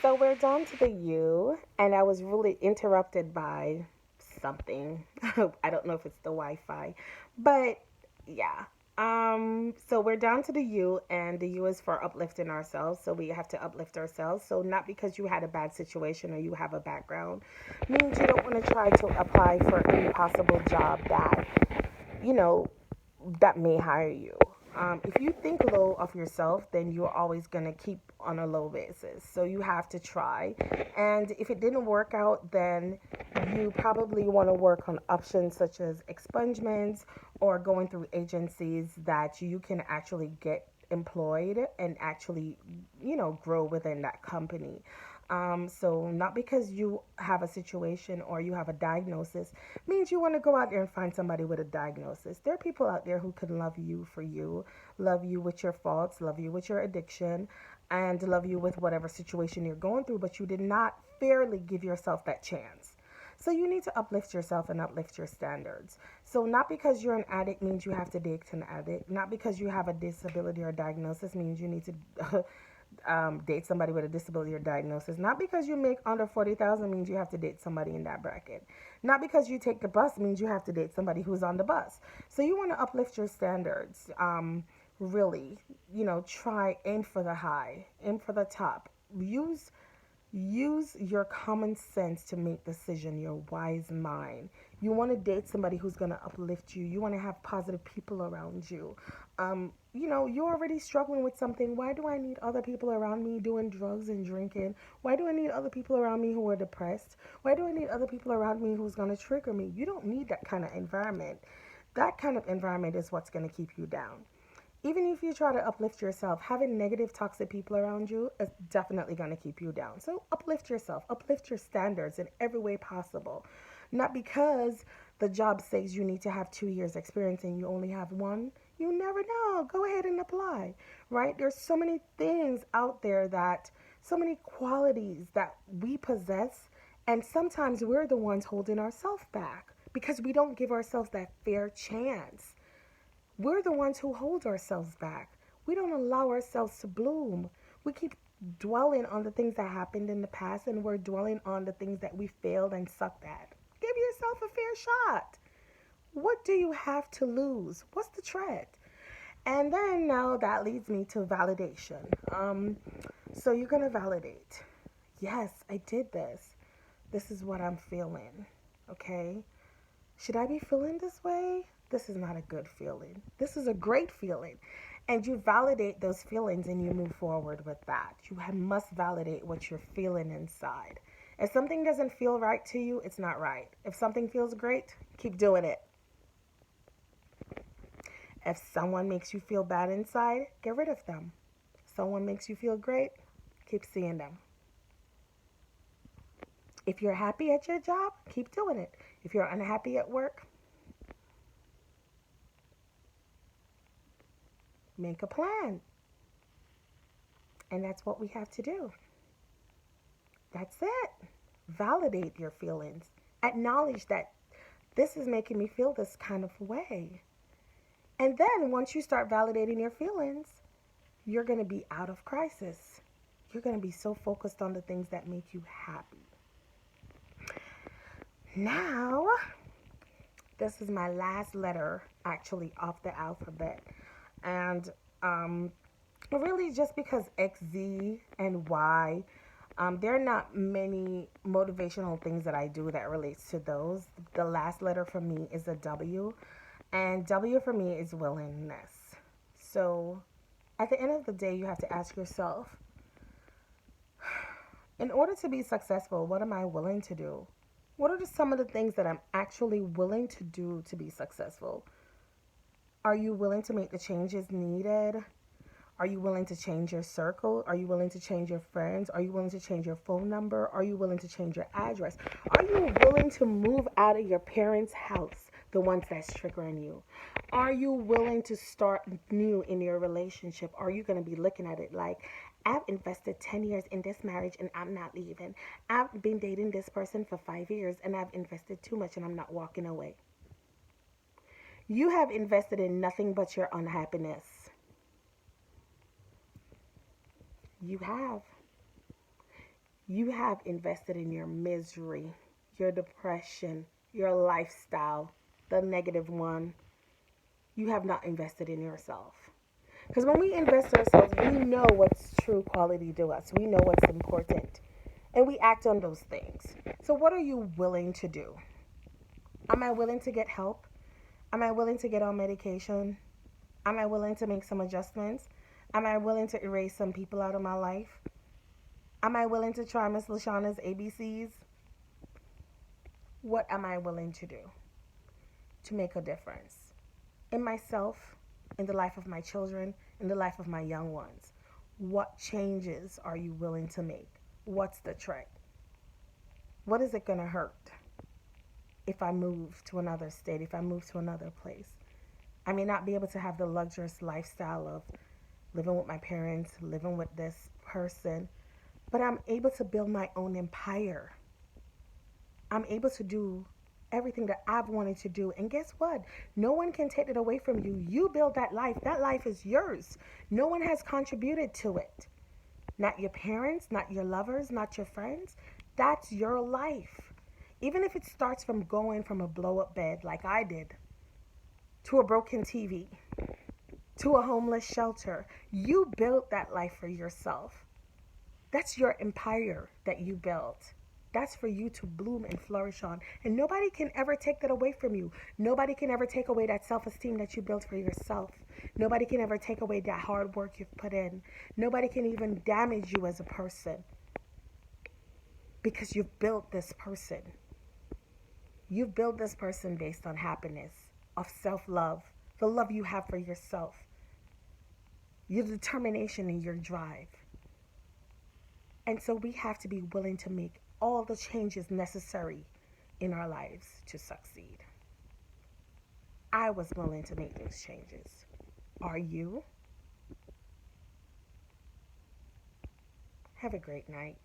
So we're down to the U, and I was really interrupted by something. I don't know if it's the Wi-Fi, but yeah. So we're down to the U, and the U is for uplifting ourselves. So we have to uplift ourselves. So not because you had a bad situation or you have a background means you don't want to try to apply for any possible job that you know that may hire you. If you think low of yourself, then you're always going to keep on a low basis. So you have to try. And if it didn't work out, then you probably want to work on options such as expungements or going through agencies that you can actually get employed and actually, grow within that company. So not because you have a situation or you have a diagnosis means you want to go out there and find somebody with a diagnosis. There are people out there who can love you for you, love you with your faults, love you with your addiction, and love you with whatever situation you're going through, but you did not fairly give yourself that chance. So you need to uplift yourself and uplift your standards. So not because you're an addict means you have to date an addict. Not because you have a disability or diagnosis means you need to date somebody with a disability or diagnosis. Not because you make under 40,000 means you have to date somebody in that bracket. Not because you take the bus means you have to date somebody who's on the bus. So you want to uplift your standards. Really, try aim for the high, aim for the top. Use your common sense to make decision, your wise mind. You want to date somebody who's going to uplift you. You want to have positive people around you. You're already struggling with something. Why do I need other people around me doing drugs and drinking? Why do I need other people around me who are depressed? Why do I need other people around me who's going to trigger me? You don't need that kind of environment. That kind of environment is what's going to keep you down. Even if you try to uplift yourself, having negative, toxic people around you is definitely going to keep you down. So uplift yourself, uplift your standards in every way possible. Not because the job says you need to have 2 years experience and you only have one. You never know. Go ahead and apply, right? There's so many things out there so many qualities that we possess, and sometimes we're the ones holding ourselves back because we don't give ourselves that fair chance. We're the ones who hold ourselves back. We don't allow ourselves to bloom. We keep dwelling on the things that happened in the past, and we're dwelling on the things that we failed and sucked at. Give yourself a fair shot. What do you have to lose? What's the threat? And then now that leads me to validation. So you're going to validate. Yes, I did this. This is what I'm feeling. Okay? Should I be feeling this way? This is not a good feeling. This is a great feeling. And you validate those feelings and you move forward with that. You must validate what you're feeling inside. If something doesn't feel right to you, it's not right. If something feels great, keep doing it. If someone makes you feel bad inside, get rid of them. If someone makes you feel great, keep seeing them. If you're happy at your job, keep doing it. If you're unhappy at work, make a plan. And that's what we have to do. That's it. Validate your feelings. Acknowledge that this is making me feel this kind of way. And then once you start validating your feelings, you're going to be out of crisis. You're going to be so focused on the things that make you happy. Now, this is my last letter actually of the alphabet. And really just because X, Z, and Y, there are not many motivational things that I do that relates to those. The last letter for me is a W, and W for me is willingness. So at the end of the day, you have to ask yourself, in order to be successful, what am I willing to do? What are some of the things that I'm actually willing to do to be successful? Are you willing to make the changes needed? Are you willing to change your circle? Are you willing to change your friends? Are you willing to change your phone number? Are you willing to change your address? Are you willing to move out of your parents' house, the ones that's triggering you? Are you willing to start new in your relationship? Are you going to be looking at it like, I've invested 10 years in this marriage and I'm not leaving. I've been dating this person for 5 years and I've invested too much and I'm not walking away. You have invested in nothing but your unhappiness. You have. You have invested in your misery, your depression, your lifestyle, the negative one. You have not invested in yourself. Because when we invest in ourselves, we know what's true quality to us. We know what's important. And we act on those things. So, what are you willing to do? Am I willing to get help? Am I willing to get on medication? Am I willing to make some adjustments? Am I willing to erase some people out of my life? Am I willing to try Miss Lashana's ABCs? What am I willing to do to make a difference in myself, in the life of my children, in the life of my young ones? What changes are you willing to make? What's the trick? What is it going to hurt if I move to another state, if I move to another place? I may not be able to have the luxurious lifestyle of living with my parents, living with this person, but I'm able to build my own empire. I'm able to do everything that I've wanted to do. And guess what? No one can take it away from you. You build that life. That life is yours. No one has contributed to it. Not your parents, not your lovers, not your friends. That's your life. Even if it starts from going from a blow up bed like I did to a broken TV to a homeless shelter, you built that life for yourself. That's your empire that you built. That's for you to bloom and flourish on. And nobody can ever take that away from you. Nobody can ever take away that self esteem that you built for yourself. Nobody can ever take away that hard work you've put in. Nobody can even damage you as a person because you've built this person. You've built this person based on happiness, of self love, the love you have for yourself, your determination and your drive. And so we have to be willing to make all the changes necessary in our lives to succeed. I was willing to make those changes. Are you? Have a great night.